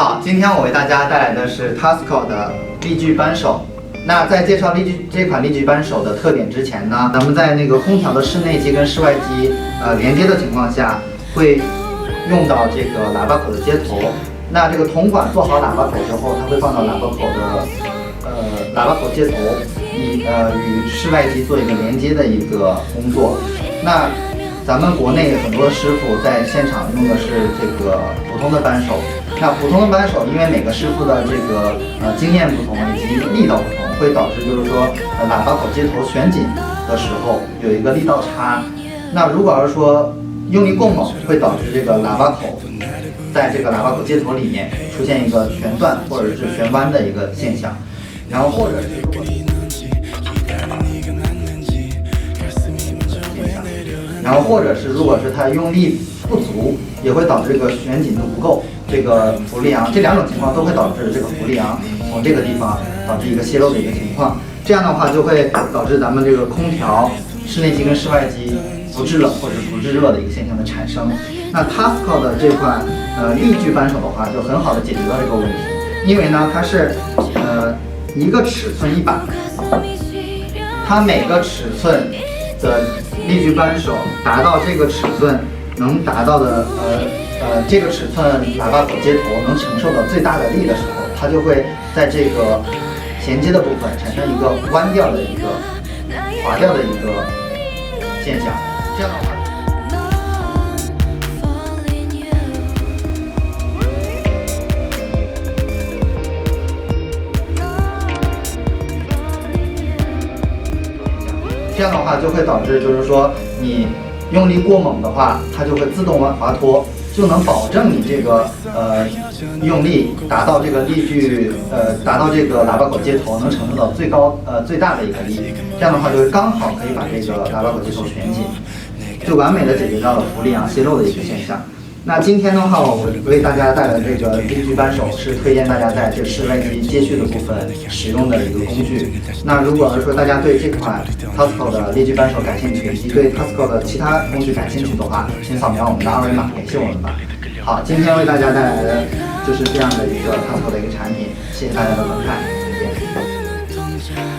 好，今天我为大家带来的是 Tasco 的力矩扳手。那在介绍这款力矩扳手的特点之前呢，咱们在那个空调的室内机跟室外机连接的情况下，会用到这个喇叭口的接头。那这个铜管做好喇叭口之后，它会放到喇叭口接头，与室外机做一个连接的一个工作。那咱们国内很多师傅在现场用的是这个普通的扳手。那普通的扳手，因为每个师傅的这个经验不同以及力道不同，会导致就是说喇叭口接头旋紧的时候有一个力道差。那如果要是说用力过猛，会导致这个喇叭口在这个喇叭口接头里面出现一个旋断或者是旋弯的一个现象。然后或者是如果是它用力不足，也会导致这个旋紧度不够，这个浮力昂，这两种情况都会导致这个浮力昂从这个地方导致一个泄漏的一个情况。这样的话就会导致咱们这个空调室内机跟室外机不制冷或者不制热的一个现象的产生。那 Tasco 的这款力矩扳手的话，就很好的解决了这个问题，因为呢它是一个尺寸一把，它每个尺寸的力矩扳手达到这个尺寸能达到的这个尺寸喇叭口接头能承受的最大的力的时候，它就会在这个衔接的部分产生一个弯掉的一个滑掉的一个现象。这样的话，就会导致就是说你用力过猛的话，它就会自动滑脱，就能保证你这个用力达到这个力矩达到这个喇叭口接头能承受到最大的一个力。这样的话就会刚好可以把这个喇叭口接头旋紧，就完美的解决到了浮力昂泄漏的一个现象。那今天的话，我为大家带来的这个力矩扳手是推荐大家在这室外机接续的部分使用的一个工具。那如果说大家对这款 Tasco 的力矩扳手感兴趣，以及对 Tasco 的其他工具感兴趣的话，请扫描我们的二维码联系我们吧。好，今天为大家带来的就是这样的一个 Tasco 的一个产品，谢谢大家的观看，再见。